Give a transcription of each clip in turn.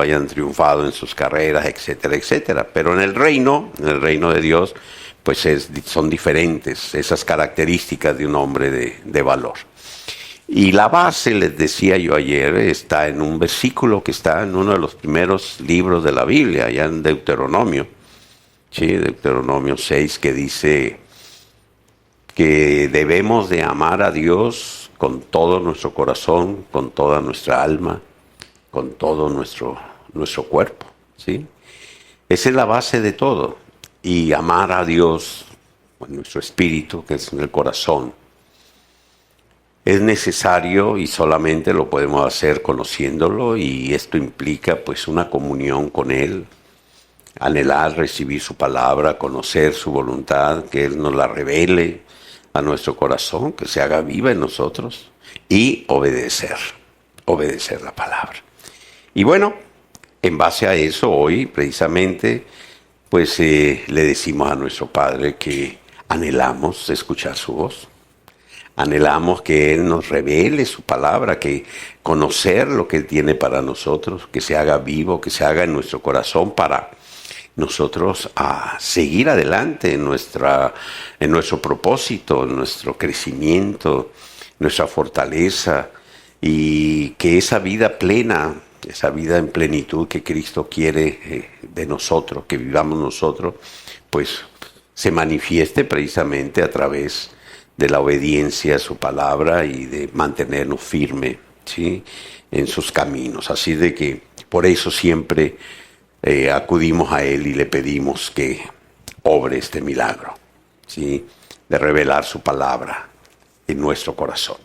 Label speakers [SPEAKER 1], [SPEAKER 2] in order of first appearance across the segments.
[SPEAKER 1] hayan triunfado en sus carreras, etcétera, etcétera. Pero en el reino de Dios, pues son diferentes esas características de un hombre de valor. Y la base, les decía yo ayer, está en un versículo que está en uno de los primeros libros de la Biblia, allá en Deuteronomio, ¿sí? Deuteronomio 6, que dice que debemos de amar a Dios con todo nuestro corazón, con toda nuestra alma, con todo nuestro cuerpo, ¿sí? Esa es la base de todo. Y amar a Dios con nuestro espíritu, que es en el corazón, es necesario y solamente lo podemos hacer conociéndolo, y esto implica pues una comunión con Él, anhelar recibir su palabra, conocer su voluntad, que Él nos la revele a nuestro corazón, que se haga viva en nosotros, y obedecer la palabra. Y bueno, en base a eso, hoy precisamente, pues le decimos a nuestro Padre que anhelamos escuchar su voz. Anhelamos que Él nos revele su palabra, que conocer lo que Él tiene para nosotros, que se haga vivo, que se haga en nuestro corazón para nosotros a seguir adelante en nuestro propósito, en nuestro crecimiento, nuestra fortaleza, y que esa vida plena, esa vida en plenitud que Cristo quiere de nosotros, que vivamos nosotros, pues se manifieste precisamente a través de la obediencia a su palabra y de mantenernos firmes, ¿sí?, en sus caminos. Así de que por eso siempre acudimos a Él y le pedimos que obre este milagro, ¿sí?, de revelar su palabra en nuestro corazón.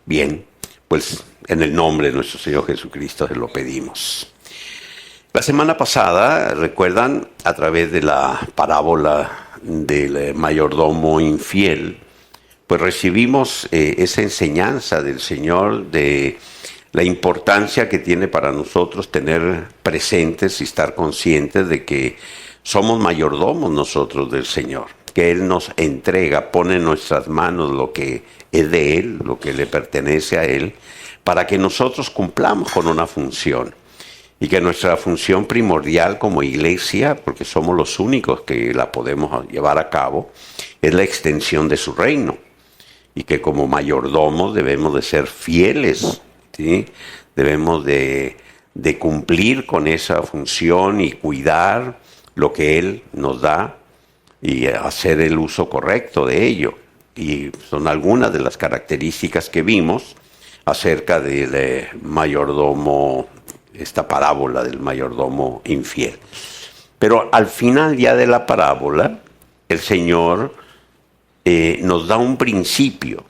[SPEAKER 1] Bien, pues en el nombre de nuestro Señor Jesucristo se lo pedimos. La semana pasada, recuerdan, a través de la parábola del mayordomo infiel, pues recibimos esa enseñanza del Señor de la importancia que tiene para nosotros tener presentes y estar conscientes de que somos mayordomos nosotros del Señor, que Él nos entrega, pone en nuestras manos lo que es de Él, lo que le pertenece a Él, para que nosotros cumplamos con una función. Y que nuestra función primordial como iglesia, porque somos los únicos que la podemos llevar a cabo, es la extensión de su reino. Y que como mayordomos debemos de ser fieles, ¿sí? Debemos de cumplir con esa función y cuidar lo que Él nos da y hacer el uso correcto de ello. Y son algunas de las características que vimos acerca del mayordomo, esta parábola del mayordomo infiel. Pero al final ya de la parábola, el Señor nos da un principio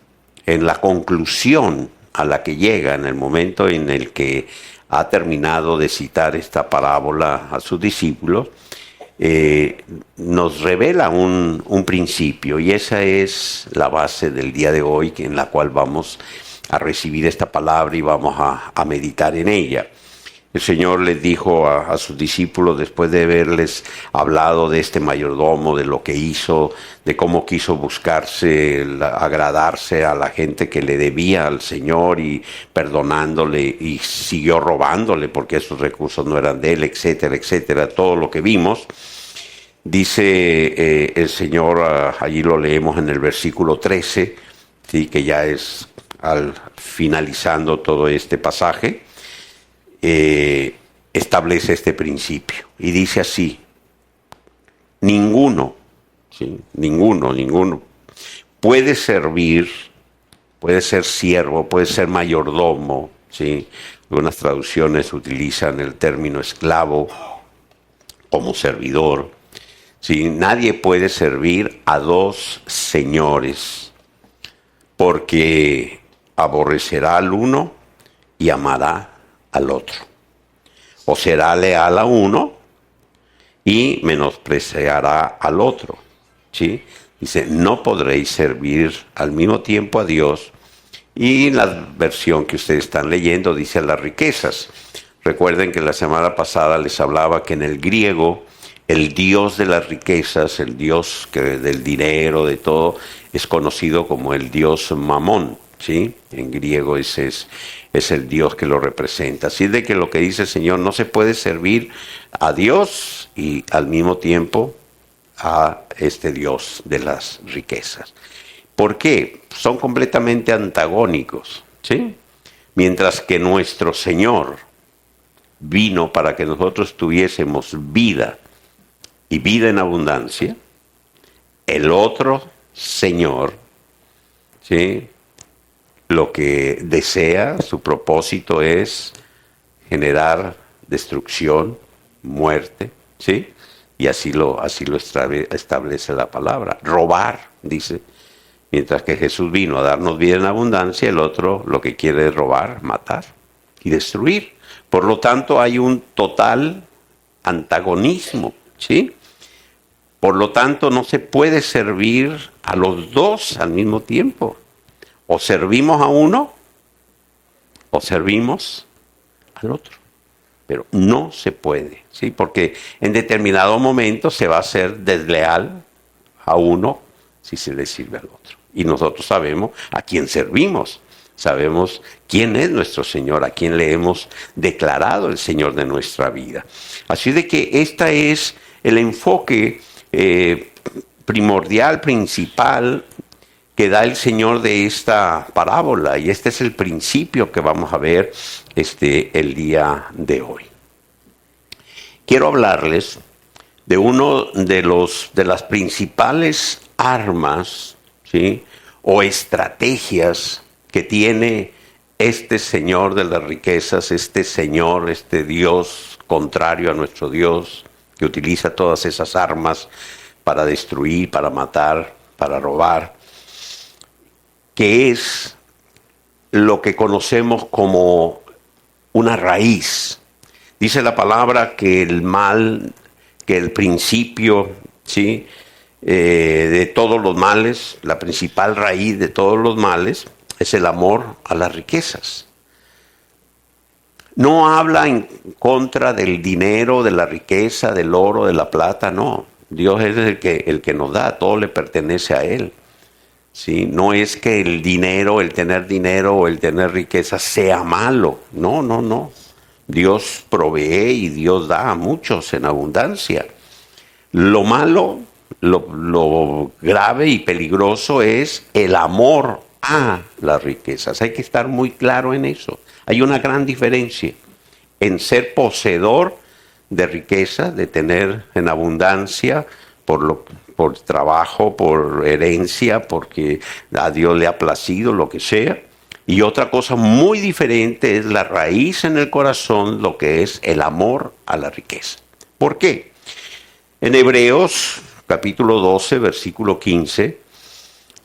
[SPEAKER 1] en la conclusión a la que llega en el momento en el que ha terminado de citar esta parábola a sus discípulos. Nos revela un principio, y esa es la base del día de hoy, en la cual vamos a recibir esta palabra y vamos a meditar en ella. El Señor les dijo a sus discípulos, después de haberles hablado de este mayordomo, de lo que hizo, de cómo quiso buscarse, agradarse a la gente que le debía al Señor y perdonándole, y siguió robándole porque esos recursos no eran de Él, etcétera, etcétera, todo lo que vimos. Dice el Señor, allí lo leemos en el versículo 13, ¿sí?, que ya es finalizando todo este pasaje. Establece este principio y dice así: ninguno, ¿sí?, ninguno puede servir, puede ser siervo, puede ser mayordomo, ¿sí? Algunas traducciones utilizan el término esclavo como servidor, ¿sí? Nadie puede servir a dos señores, porque aborrecerá al uno y amará al otro, o será leal a uno y menospreciará al otro, ¿sí? Dice, no podréis servir al mismo tiempo a Dios. Y la versión que ustedes están leyendo dice las riquezas. Recuerden que la semana pasada les hablaba que en el griego el Dios de las riquezas, el Dios del dinero, de todo, es conocido como el Dios Mamón, ¿sí? En griego ese es es el Dios que lo representa. Así de que lo que dice el Señor, no se puede servir a Dios y al mismo tiempo a este Dios de las riquezas. ¿Por qué? Son completamente antagónicos, ¿sí? Mientras que nuestro Señor vino para que nosotros tuviésemos vida y vida en abundancia, el otro Señor, ¿sí?, lo que desea, su propósito es generar destrucción, muerte, ¿sí? Y así lo establece la palabra. Robar, dice. Mientras que Jesús vino a darnos vida en abundancia, el otro lo que quiere es robar, matar y destruir. Por lo tanto, hay un total antagonismo, ¿sí? Por lo tanto, no se puede servir a los dos al mismo tiempo. O servimos a uno o servimos al otro. Pero no se puede, ¿sí? Porque en determinado momento se va a ser desleal a uno si se le sirve al otro. Y nosotros sabemos a quién servimos. Sabemos quién es nuestro Señor, a quién le hemos declarado el Señor de nuestra vida. Así de que este es el enfoque primordial, principal, que da el Señor de esta parábola, y este es el principio que vamos a ver el día de hoy. Quiero hablarles de uno de las principales armas, ¿sí?, o estrategias que tiene este Señor de las riquezas, este Señor, este Dios contrario a nuestro Dios, que utiliza todas esas armas para destruir, para matar, para robar, que es lo que conocemos como una raíz. Dice la palabra que el mal, que el principio, ¿sí?, de todos los males, la principal raíz de todos los males, es el amor a las riquezas. No habla en contra del dinero, de la riqueza, del oro, de la plata, no. Dios es el que nos da, todo le pertenece a Él. ¿Sí? No es que el dinero, el tener dinero o el tener riqueza sea malo. No, no, no. Dios provee y Dios da a muchos en abundancia. Lo malo, lo grave y peligroso es el amor a las riquezas. Hay que estar muy claro en eso. Hay una gran diferencia en ser poseedor de riqueza, de tener en abundancia por trabajo, por herencia, porque a Dios le ha placido, lo que sea. Y otra cosa muy diferente es la raíz en el corazón, lo que es el amor a la riqueza. ¿Por qué? En Hebreos capítulo 12, versículo 15,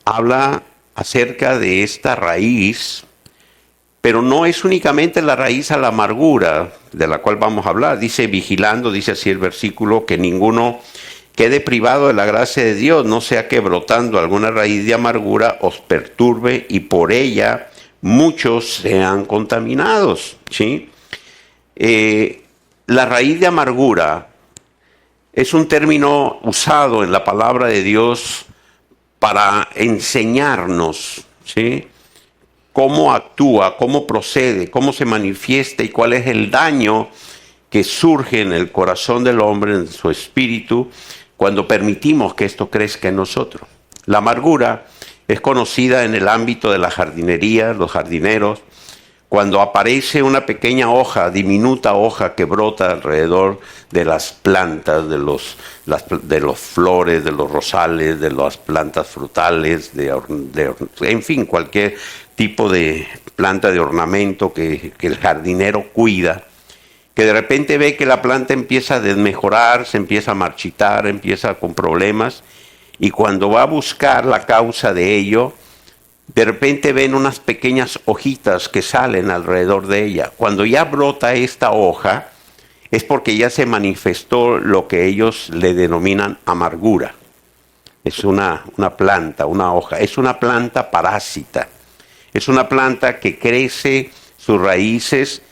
[SPEAKER 1] habla acerca de esta raíz, pero no es únicamente la raíz a la amargura de la cual vamos a hablar. Dice, vigilando, dice así el versículo, que ninguno quede privado de la gracia de Dios, no sea que brotando alguna raíz de amargura os perturbe y por ella muchos sean contaminados, ¿sí? La raíz de amargura es un término usado en la palabra de Dios para enseñarnos, ¿sí?, cómo actúa, cómo procede, cómo se manifiesta y cuál es el daño que surge en el corazón del hombre, en su espíritu, cuando permitimos que esto crezca en nosotros. La amargura es conocida en el ámbito de la jardinería, los jardineros, cuando aparece una pequeña hoja, diminuta hoja que brota alrededor de las plantas, de los flores, de los rosales, de las plantas frutales, en fin, cualquier tipo de planta de ornamento que el jardinero cuida, que de repente ve que la planta empieza a desmejorar, se empieza a marchitar, empieza con problemas, y cuando va a buscar la causa de ello, de repente ven unas pequeñas hojitas que salen alrededor de ella. Cuando ya brota esta hoja, es porque ya se manifestó lo que ellos le denominan amargura. Es una planta, una hoja. Es una planta parásita. Es una planta que crece sus raíces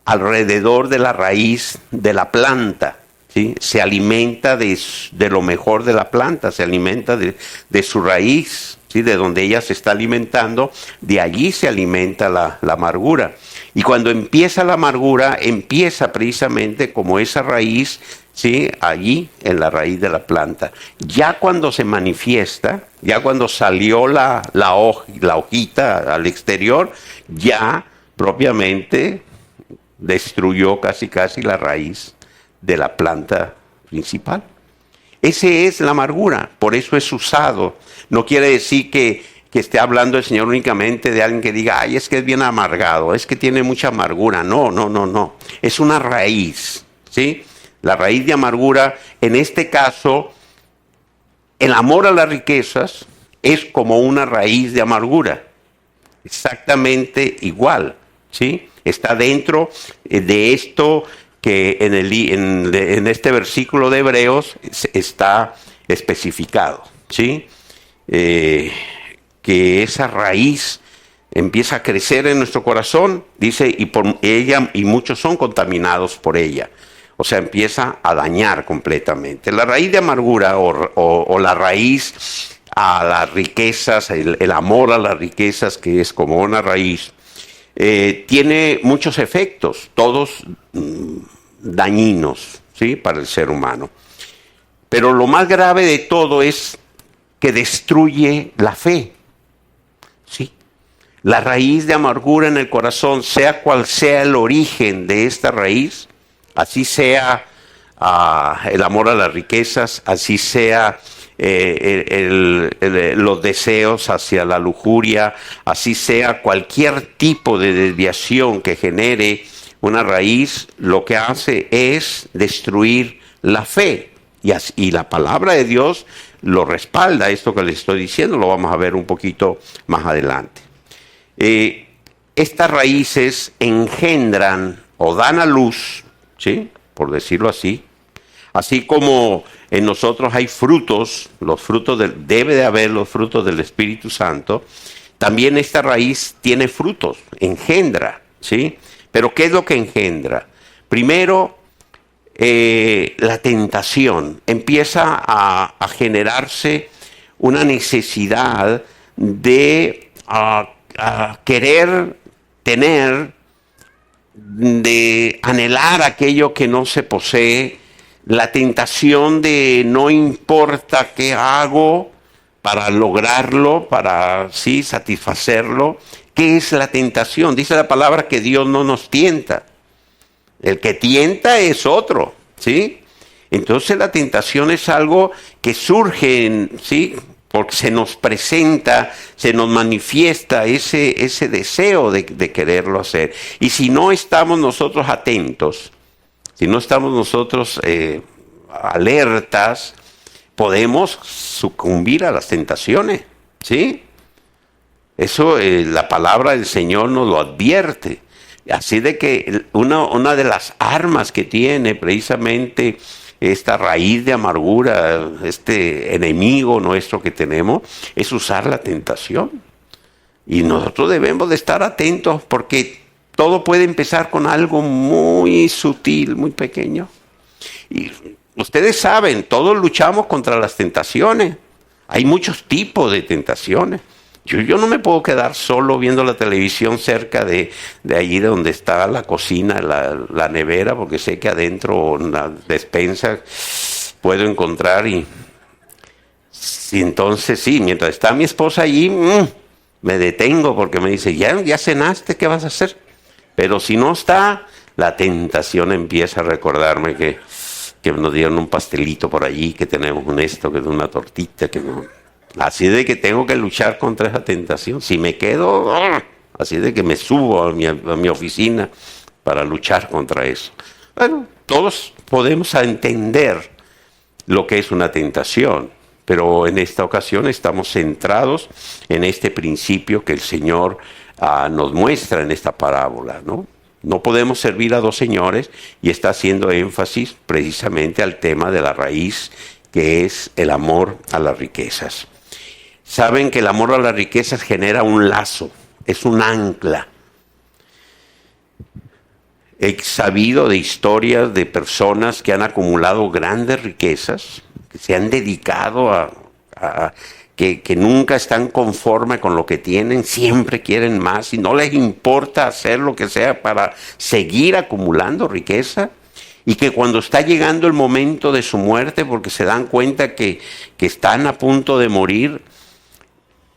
[SPEAKER 1] alrededor de la raíz de la planta, ¿sí? Se alimenta de lo mejor de la planta, se alimenta de su raíz, ¿sí? ¿sí? De donde ella se está alimentando, de allí se alimenta la amargura. Y cuando empieza la amargura, empieza precisamente como esa raíz, ¿sí? Allí en la raíz de la planta. Ya cuando se manifiesta, ya cuando salió la hojita al exterior, ya propiamente destruyó casi la raíz de la planta principal. Ese es la amargura, por eso es usado. No quiere decir que esté hablando el Señor únicamente de alguien que diga, ay, es que es bien amargado, es que tiene mucha amargura. No. Es una raíz, ¿sí? La raíz de amargura, en este caso, el amor a las riquezas es como una raíz de amargura. Exactamente igual, ¿sí? Está dentro de esto que en este versículo de Hebreos está especificado, ¿sí? Que esa raíz empieza a crecer en nuestro corazón, dice, y por ella, y muchos son contaminados por ella. O sea, empieza a dañar completamente. La raíz de amargura o la raíz a las riquezas, el amor a las riquezas, que es como una raíz, tiene muchos efectos, todos dañinos, ¿sí? Para el ser humano. Pero lo más grave de todo es que destruye la fe, ¿sí? La raíz de amargura en el corazón, sea cual sea el origen de esta raíz, así sea el amor a las riquezas, así sea los deseos hacia la lujuria, así sea cualquier tipo de desviación que genere una raíz, lo que hace es destruir la fe. Y la palabra de Dios lo respalda, esto que les estoy diciendo, lo vamos a ver un poquito más adelante. Estas raíces engendran o dan a luz, ¿sí? Por decirlo así como en nosotros hay frutos, debe de haber los frutos del Espíritu Santo, también esta raíz tiene frutos, engendra, ¿sí? Pero ¿qué es lo que engendra? Primero, la tentación. Empieza a generarse una necesidad de querer tener, de anhelar aquello que no se posee, la tentación de no importa qué hago para lograrlo, para sí satisfacerlo. ¿Qué es la tentación? Dice la palabra que Dios no nos tienta. El que tienta es otro, ¿sí? Entonces la tentación es algo que surge, ¿sí? Porque se nos presenta, se nos manifiesta ese deseo de quererlo hacer. Y si no estamos nosotros atentos, si no estamos nosotros alertas, podemos sucumbir a las tentaciones, ¿sí? Eso la palabra del Señor nos lo advierte. Así de que una de las armas que tiene precisamente esta raíz de amargura, este enemigo nuestro que tenemos, es usar la tentación. Y nosotros debemos de estar atentos porque todo puede empezar con algo muy sutil, muy pequeño. Y ustedes saben, todos luchamos contra las tentaciones. Hay muchos tipos de tentaciones. Yo no me puedo quedar solo viendo la televisión cerca de allí donde está la cocina, la nevera, porque sé que adentro en la despensa puedo encontrar y entonces sí, mientras está mi esposa allí, me detengo porque me dice, ya cenaste, ¿qué vas a hacer? Pero si no está, la tentación empieza a recordarme que nos dieron un pastelito por allí, que tenemos que es una tortita, que no. Así de que tengo que luchar contra esa tentación. Si me quedo, así de que me subo a mi oficina para luchar contra eso. Bueno, todos podemos entender lo que es una tentación, pero en esta ocasión estamos centrados en este principio que el Señor nos muestra en esta parábola, ¿no? No podemos servir a dos señores, y está haciendo énfasis precisamente al tema de la raíz, que es el amor a las riquezas. Saben que el amor a las riquezas genera un lazo, es un ancla. He sabido de historias de personas que han acumulado grandes riquezas, que se han dedicado a que nunca están conformes con lo que tienen, siempre quieren más y no les importa hacer lo que sea para seguir acumulando riqueza. Y que cuando está llegando el momento de su muerte, porque se dan cuenta que están a punto de morir,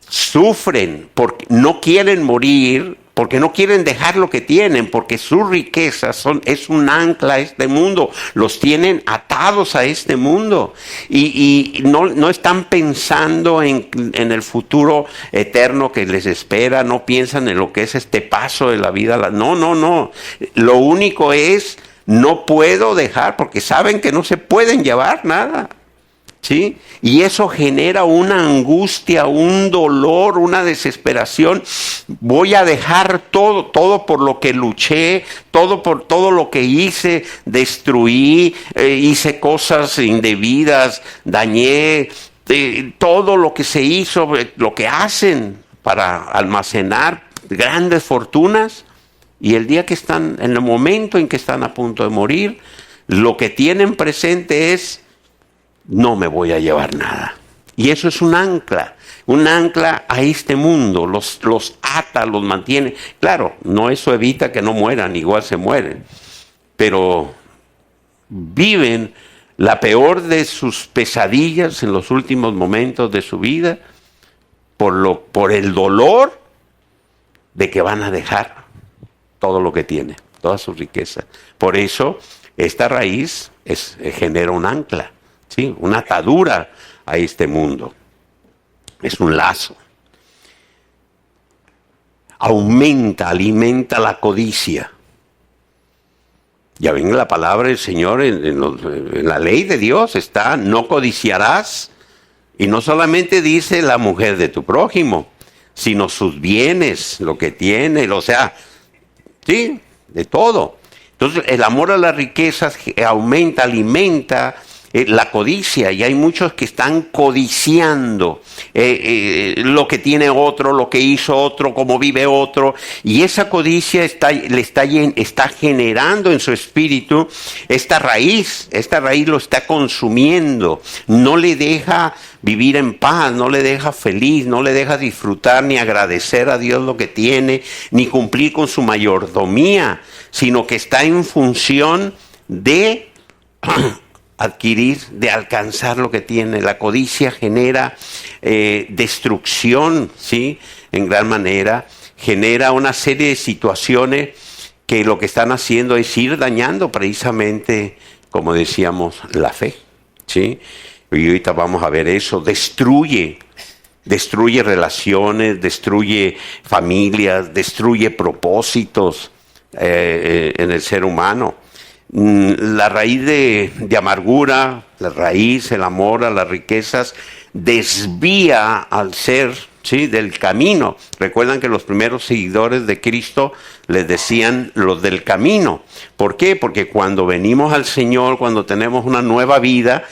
[SPEAKER 1] sufren porque no quieren morir, porque no quieren dejar lo que tienen, porque sus riquezas es un ancla a este mundo, los tienen atados a este mundo y no están pensando en el futuro eterno que les espera, no piensan en lo que es este paso de la vida, no, lo único es, no puedo dejar, porque saben que no se pueden llevar nada. ¿Sí? Y eso genera una angustia, un dolor, una desesperación. Voy a dejar todo por lo que luché, por todo lo que hice, destruí, hice cosas indebidas, dañé, todo lo que se hizo, lo que hacen para almacenar grandes fortunas. Y el día que están, en el momento en que están a punto de morir, lo que tienen presente es: no me voy a llevar nada. Y eso es un ancla a este mundo, los ata, los mantiene. Claro, no eso evita que no mueran, igual se mueren, pero viven la peor de sus pesadillas en los últimos momentos de su vida por el dolor de que van a dejar todo lo que tienen, toda su riqueza. Por eso esta raíz genera un ancla. ¿Sí? Una atadura a este mundo. Es un lazo. Alimenta la codicia. Ya ven, la palabra del Señor en la ley de Dios está: no codiciarás. Y no solamente dice la mujer de tu prójimo, sino sus bienes, lo que tiene, o sea, sí, de todo. Entonces el amor a las riquezas alimenta la codicia, y hay muchos que están codiciando lo que tiene otro, lo que hizo otro, cómo vive otro, y esa codicia está generando en su espíritu esta raíz lo está consumiendo, no le deja vivir en paz, no le deja feliz, no le deja disfrutar ni agradecer a Dios lo que tiene, ni cumplir con su mayordomía, sino que está en función de adquirir, de alcanzar lo que tiene. La codicia genera destrucción, ¿sí? En gran manera, genera una serie de situaciones que lo que están haciendo es ir dañando precisamente, como decíamos, la fe, ¿sí? Y ahorita vamos a ver eso. Destruye relaciones, destruye familias, destruye propósitos en el ser humano. La raíz de amargura, la raíz, el amor a las riquezas, desvía al ser, ¿sí?, del camino. Recuerdan que los primeros seguidores de Cristo les decían los del camino. ¿Por qué? Porque cuando venimos al Señor, cuando tenemos una nueva vida,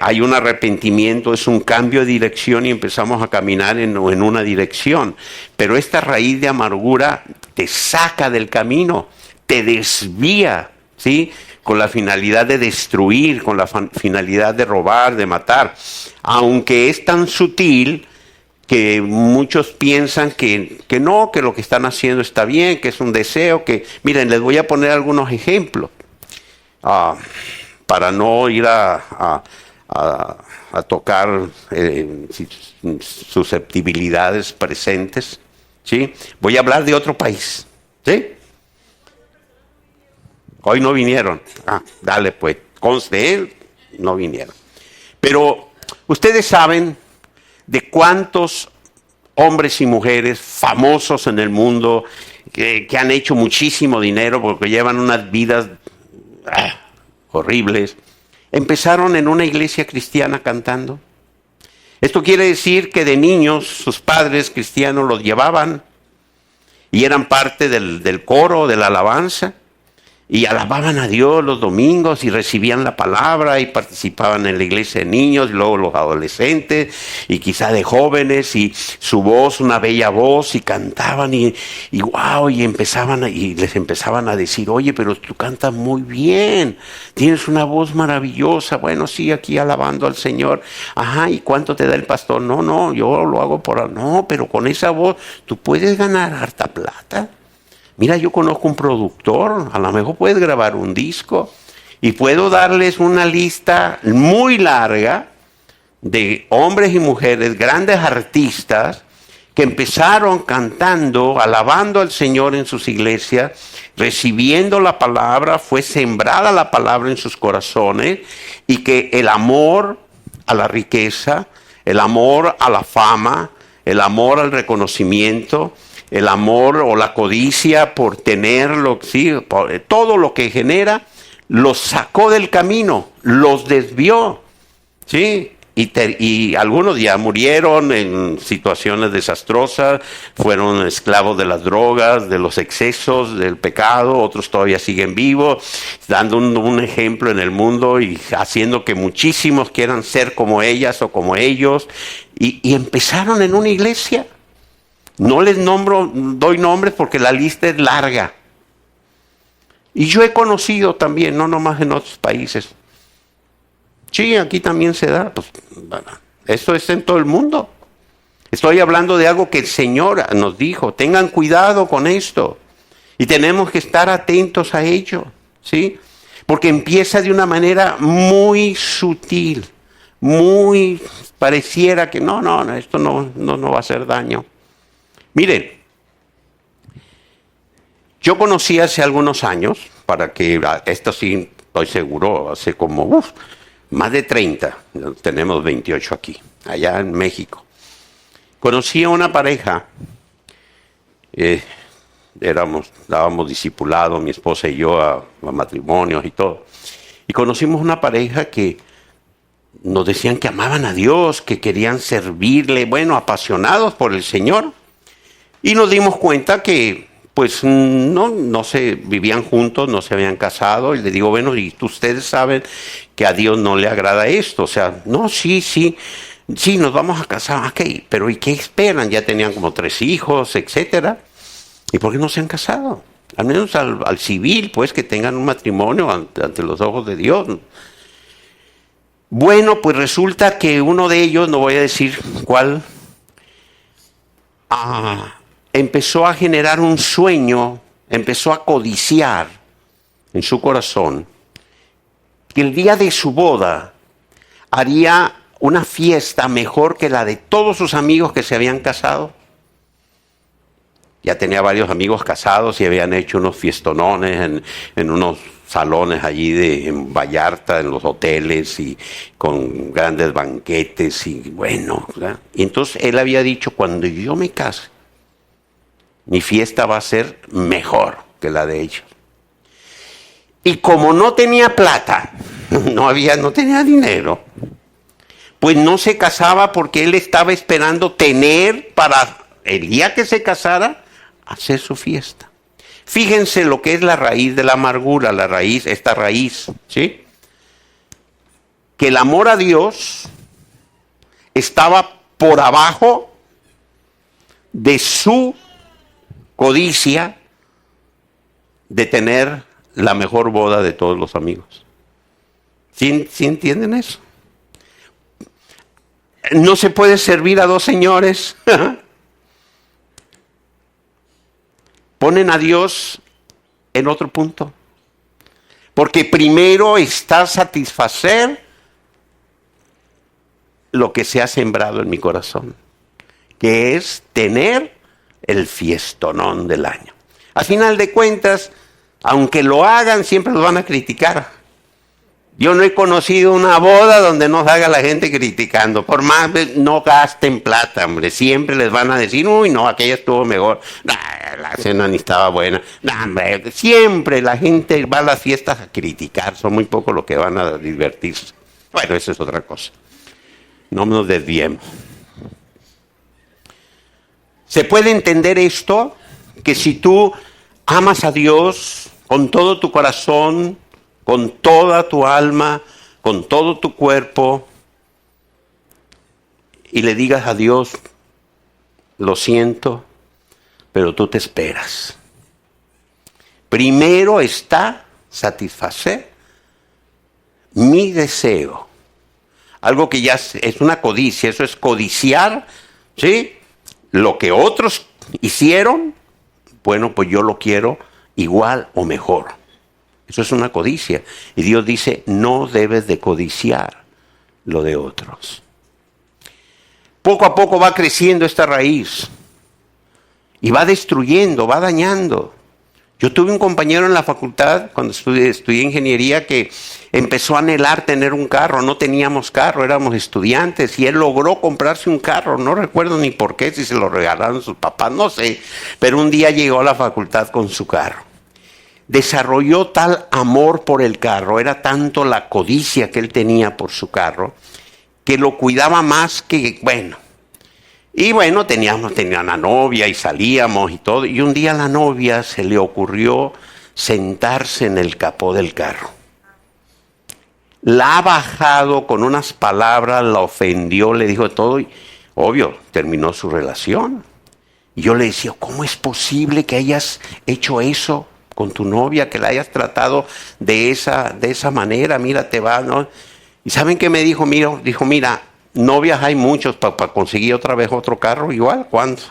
[SPEAKER 1] hay un arrepentimiento, es un cambio de dirección y empezamos a caminar en una dirección. Pero esta raíz de amargura te saca del camino, te desvía, ¿sí?, con la finalidad de destruir, con la finalidad de robar, de matar. Aunque es tan sutil que muchos piensan que no, que lo que están haciendo está bien, que es un deseo, que... Miren, les voy a poner algunos ejemplos para no ir a tocar susceptibilidades presentes, ¿sí? Voy a hablar de otro país, ¿sí? Hoy no vinieron. Dale pues, conste él, no vinieron. Pero ustedes saben de cuántos hombres y mujeres famosos en el mundo que han hecho muchísimo dinero porque llevan unas vidas horribles, empezaron en una iglesia cristiana cantando. Esto quiere decir que de niños sus padres cristianos los llevaban y eran parte del coro, de la alabanza. y alababan a Dios los domingos y recibían la palabra y participaban en la iglesia de niños, y luego los adolescentes y quizá de jóvenes, y su voz, una bella voz, y cantaban y wow, y les empezaban a decir, oye, pero tú cantas muy bien, tienes una voz maravillosa. Bueno, sí, aquí alabando al Señor. Ajá, ¿y cuánto te da el pastor? No, yo lo hago no, pero con esa voz tú puedes ganar harta plata. Mira, yo conozco un productor, a lo mejor puedes grabar un disco y puedo darles una lista muy larga de hombres y mujeres, grandes artistas, que empezaron cantando, alabando al Señor en sus iglesias, recibiendo la palabra, fue sembrada la palabra en sus corazones, y que el amor a la riqueza, el amor a la fama, el amor al reconocimiento, el amor o la codicia por tenerlo, sí, todo lo que genera, los sacó del camino, los desvió, ¿sí? Y algunos ya murieron en situaciones desastrosas, fueron esclavos de las drogas, de los excesos, del pecado. Otros todavía siguen vivos, dando un ejemplo en el mundo y haciendo que muchísimos quieran ser como ellas o como ellos. Y empezaron en una iglesia. No les doy nombres porque la lista es larga. Y yo he conocido también, no nomás en otros países. Sí, aquí también se da. Pues, esto es en todo el mundo. Estoy hablando de algo que el Señor nos dijo. Tengan cuidado con esto. Y tenemos que estar atentos a ello. ¿Sí? Porque empieza de una manera muy sutil. Muy pareciera que no, esto no va a hacer daño. Miren, yo conocí hace algunos años, para que esto sí estoy seguro, hace como más de 30, tenemos 28 aquí, allá en México. Conocí a una pareja, dábamos discipulado, mi esposa y yo, a matrimonios y todo. Y conocimos una pareja que nos decían que amaban a Dios, que querían servirle, bueno, apasionados por el Señor. Y nos dimos cuenta que pues no se vivían juntos, no se habían casado. Y le digo, bueno, y ustedes saben que a Dios no le agrada esto. O sea, no, sí, nos vamos a casar. Ok, pero ¿y qué esperan? Ya tenían como 3 hijos, etcétera. ¿Y por qué no se han casado? Al menos al civil, pues, que tengan un matrimonio ante los ojos de Dios. Bueno, pues resulta que uno de ellos, no voy a decir cuál, empezó a generar un sueño, empezó a codiciar en su corazón que el día de su boda haría una fiesta mejor que la de todos sus amigos que se habían casado. Ya tenía varios amigos casados y habían hecho unos fiestonones en unos salones allí en Vallarta, en los hoteles, y con grandes banquetes y bueno, ¿verdad? Y entonces él había dicho, cuando yo me case, mi fiesta va a ser mejor que la de ellos. Y como no tenía plata, no tenía dinero, pues no se casaba porque él estaba esperando tener para el día que se casara, hacer su fiesta. Fíjense lo que es la raíz de la amargura, esta raíz, ¿sí? Que el amor a Dios estaba por abajo de su codicia de tener la mejor boda de todos los amigos. ¿Sí entienden eso? No se puede servir a 2 señores. Ponen a Dios en otro punto. Porque primero está satisfacer lo que se ha sembrado en mi corazón, que es tener el fiestonón del año. Al final de cuentas, aunque lo hagan, siempre los van a criticar. Yo no he conocido una boda donde no salga la gente criticando. Por más, no gasten plata, hombre. Siempre les van a decir, uy, no, aquella estuvo mejor. La cena ni estaba buena. Hombre, siempre la gente va a las fiestas a criticar. Son muy pocos los que van a divertirse. Bueno, eso es otra cosa. No nos desviemos. ¿Se puede entender esto? Que si tú amas a Dios, con todo tu corazón, con toda tu alma, con todo tu cuerpo, y le digas a Dios, lo siento, pero tú te esperas. Primero está satisfacer mi deseo. Algo que ya es una codicia, eso es codiciar, ¿sí? Lo que otros hicieron, bueno, pues yo lo quiero igual o mejor. Eso es una codicia. Y Dios dice, no debes de codiciar lo de otros. Poco a poco va creciendo esta raíz y va destruyendo, va dañando. Yo tuve un compañero en la facultad, cuando estudié ingeniería, que empezó a anhelar tener un carro. No teníamos carro, éramos estudiantes, y él logró comprarse un carro. No recuerdo ni por qué, si se lo regalaron sus papás, no sé. Pero un día llegó a la facultad con su carro. Desarrolló tal amor por el carro, era tanto la codicia que él tenía por su carro, que lo cuidaba más que, bueno. Y bueno, tenía una novia y salíamos y todo. Y un día a la novia se le ocurrió sentarse en el capó del carro. La ha bajado con unas palabras, la ofendió, le dijo todo. Y, obvio, terminó su relación. Y yo le decía, ¿cómo es posible que hayas hecho eso con tu novia? Que la hayas tratado de esa manera. Mira, te va, ¿no? ¿Y saben qué me dijo? Mira, novias hay muchos para conseguir otra vez otro carro igual. ¿Cuándo?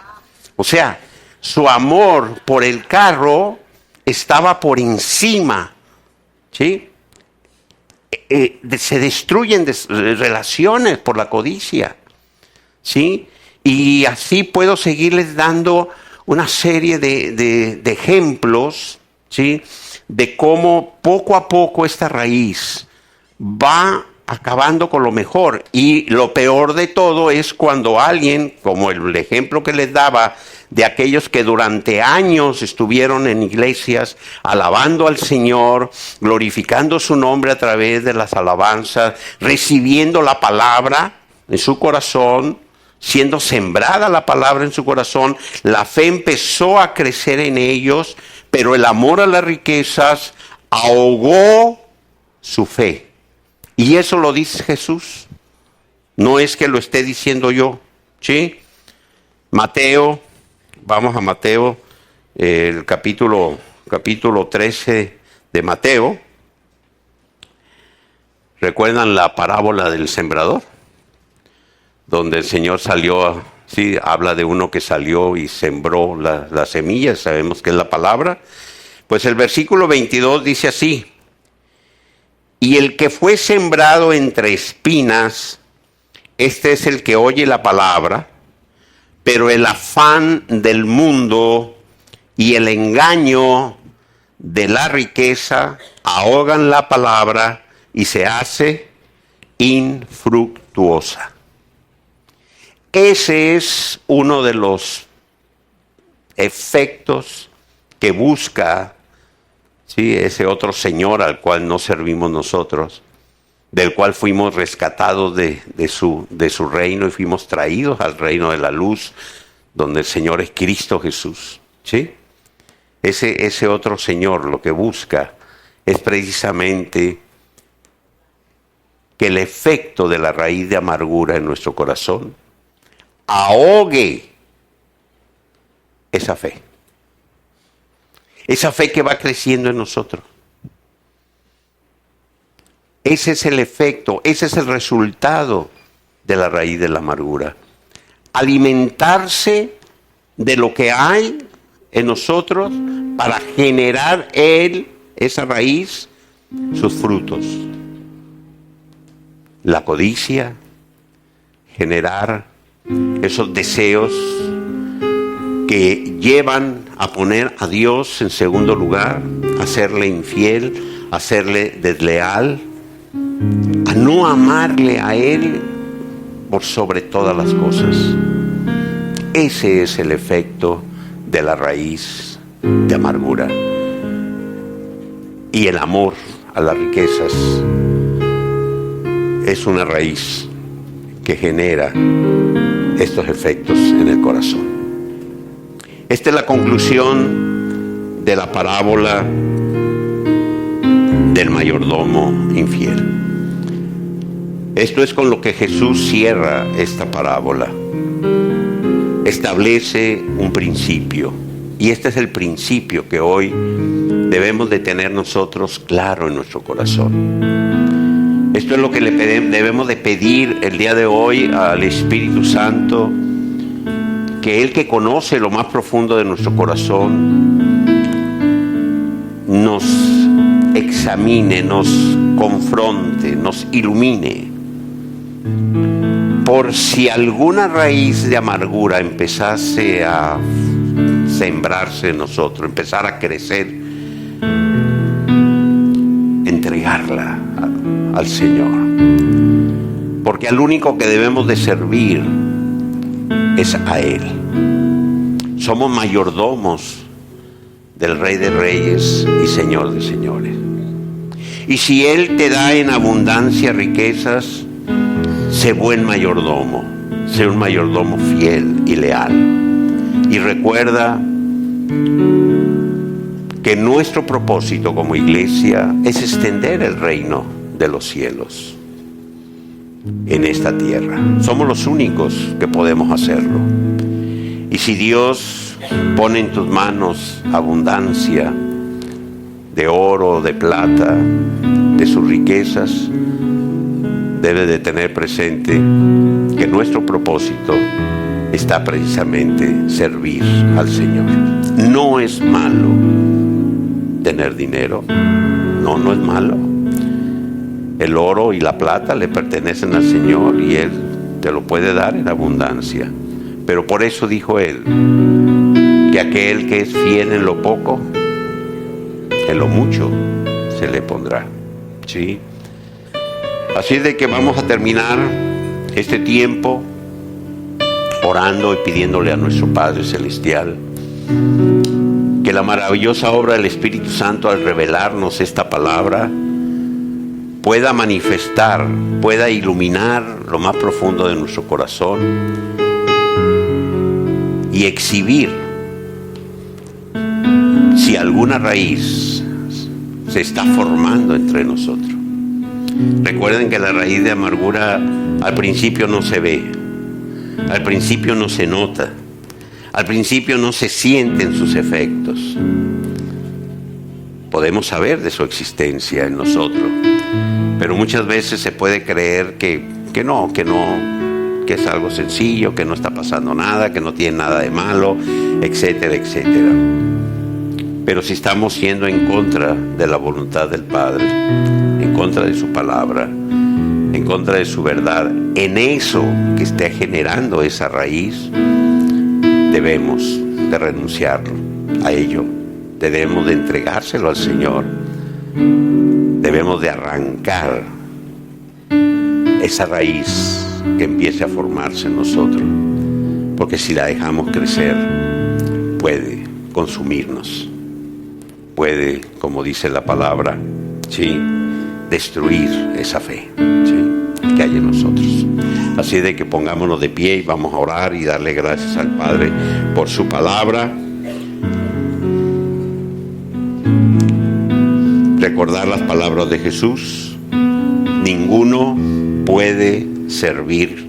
[SPEAKER 1] O sea, su amor por el carro estaba por encima, ¿sí? Se destruyen relaciones por la codicia, ¿sí? Y así puedo seguirles dando una serie de ejemplos, ¿sí? De cómo poco a poco esta raíz va acabando con lo mejor. Y lo peor de todo es cuando alguien, como el ejemplo que les daba de aquellos que durante años estuvieron en iglesias alabando al Señor, glorificando su nombre a través de las alabanzas, recibiendo la palabra en su corazón, siendo sembrada la palabra en su corazón, la fe empezó a crecer en ellos, pero el amor a las riquezas ahogó su fe. Y eso lo dice Jesús. No es que lo esté diciendo yo, ¿sí? Mateo, vamos a Mateo, el capítulo 13 de Mateo. ¿Recuerdan la parábola del sembrador? Donde el Señor salió, sí, habla de uno que salió y sembró las semillas, sabemos que es la palabra. Pues el versículo 22 dice así: y el que fue sembrado entre espinas, este es el que oye la palabra, pero el afán del mundo y el engaño de la riqueza ahogan la palabra y se hace infructuosa. Ese es uno de los efectos que busca, ¿sí?, ese otro Señor al cual no servimos nosotros, del cual fuimos rescatados de su reino y fuimos traídos al reino de la luz, donde el Señor es Cristo Jesús, ¿sí? Ese otro Señor lo que busca es precisamente que el efecto de la raíz de amargura en nuestro corazón ahogue esa fe. Esa fe que va creciendo en nosotros. Ese es el efecto, ese es el resultado de la raíz de la amargura. Alimentarse de lo que hay en nosotros para generar esa raíz, sus frutos. La codicia, generar esos deseos que llevan a poner a Dios en segundo lugar, a serle infiel, a serle desleal, a no amarle a Él por sobre todas las cosas. Ese es el efecto de la raíz de amargura. Y el amor a las riquezas es una raíz que genera estos efectos en el corazón. Esta es la conclusión de la parábola del mayordomo infiel. Esto es con lo que Jesús cierra esta parábola. Establece un principio, y este es el principio que hoy debemos de tener nosotros claro en nuestro corazón. Esto es lo que debemos de pedir el día de hoy al Espíritu Santo, que Él, que conoce lo más profundo de nuestro corazón, nos examine, nos confronte, nos ilumine. Por si alguna raíz de amargura empezase a sembrarse en nosotros, empezar a crecer, entregarla al Señor. Porque al único que debemos de servir es a Él. Somos mayordomos del Rey de Reyes y Señor de Señores. Y si Él te da en abundancia riquezas, sé buen mayordomo, sé un mayordomo fiel y leal. Y recuerda que nuestro propósito como iglesia es extender el reino de los cielos en esta tierra. Somos los únicos que podemos hacerlo. Y si Dios pone en tus manos abundancia de oro, de plata, de sus riquezas, debe de tener presente que nuestro propósito está precisamente servir al Señor. No es malo tener dinero, no es malo. El oro y la plata le pertenecen al Señor y Él te lo puede dar en abundancia. Pero por eso dijo Él que aquel que es fiel en lo poco, en lo mucho se le pondrá. ¿Sí? Así es de que vamos a terminar este tiempo orando y pidiéndole a nuestro Padre Celestial que la maravillosa obra del Espíritu Santo, al revelarnos esta palabra, pueda manifestar, pueda iluminar lo más profundo de nuestro corazón y exhibir si alguna raíz se está formando entre nosotros. Recuerden que la raíz de amargura al principio no se ve, al principio no se nota, al principio no se sienten sus efectos. Podemos saber de su existencia en nosotros, pero muchas veces se puede creer que es algo sencillo, que no está pasando nada, que no tiene nada de malo, etcétera, etcétera. Pero si estamos yendo en contra de la voluntad del Padre, en contra de su palabra, en contra de su verdad, en eso que esté generando esa raíz, debemos de renunciar a ello, debemos de entregárselo al Señor, debemos de arrancar esa raíz que empiece a formarse en nosotros, porque si la dejamos crecer, puede consumirnos, puede, como dice la palabra, ¿sí?, destruir esa fe, ¿sí?, que hay en nosotros. Así de que pongámonos de pie y vamos a orar y darle gracias al Padre por su palabra. Recordar las palabras de Jesús: ninguno puede servir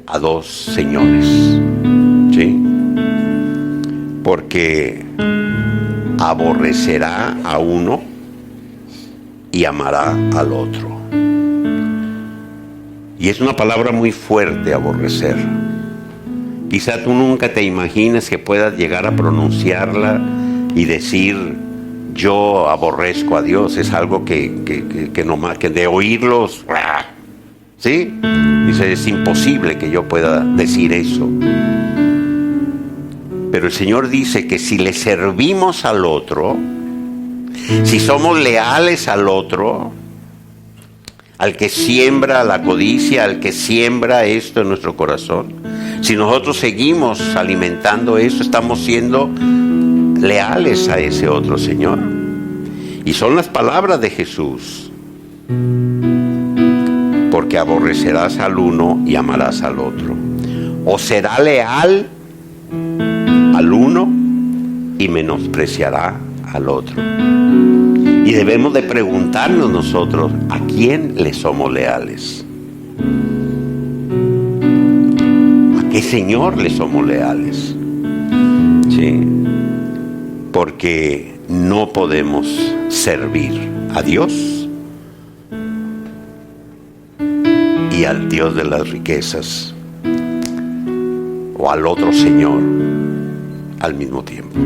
[SPEAKER 1] a dos señores, ¿sí?, porque aborrecerá a uno y amará al otro. Y es una palabra muy fuerte, aborrecer. Quizá tú nunca te imagines que puedas llegar a pronunciarla y decir: yo aborrezco a Dios. Es algo que nomás, que de oírlos, ¿sí? Dice, es imposible que yo pueda decir eso. Pero el Señor dice que si le servimos al otro, si somos leales al otro, al que siembra la codicia, al que siembra esto en nuestro corazón, si nosotros seguimos alimentando eso, estamos siendo leales a ese otro Señor. Y son las palabras de Jesús: porque aborrecerás al uno y amarás al otro. O será leal al uno y menospreciará al otro. Y debemos de preguntarnos nosotros, ¿a quién le somos leales? ¿A qué Señor le somos leales? ¿Sí? Porque no podemos servir a Dios y al Dios de las riquezas o al otro Señor al mismo tiempo.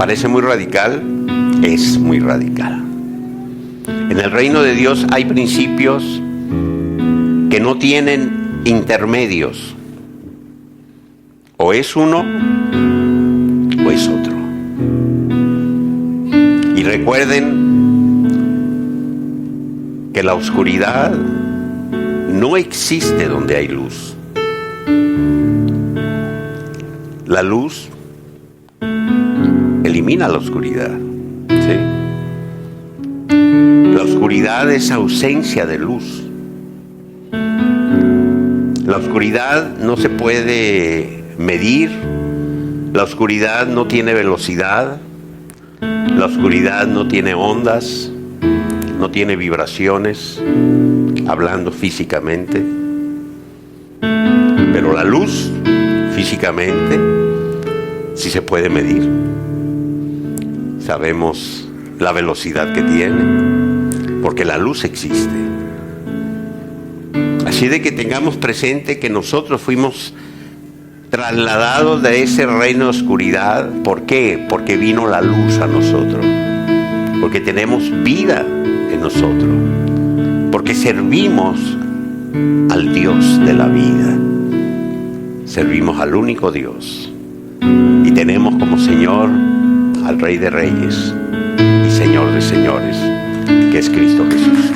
[SPEAKER 1] Parece muy radical, es muy radical. En el reino de Dios hay principios que no tienen intermedios. O es uno o es otro. Y recuerden que la oscuridad no existe donde hay luz. La luz elimina la oscuridad. ¿Sí? La oscuridad es ausencia de luz. La oscuridad no se puede medir. La oscuridad no tiene velocidad. La oscuridad no tiene ondas. No tiene vibraciones, hablando físicamente. Pero la luz, físicamente, sí se puede medir. Sabemos la velocidad que tiene, porque la luz existe. Así de que tengamos presente que nosotros fuimos trasladados de ese reino de oscuridad. ¿Por qué? Porque vino la luz a nosotros. Porque tenemos vida en nosotros. Porque servimos al Dios de la vida. Servimos al único Dios. Y tenemos como Señor al Rey de Reyes y Señor de Señores, que es Cristo Jesús.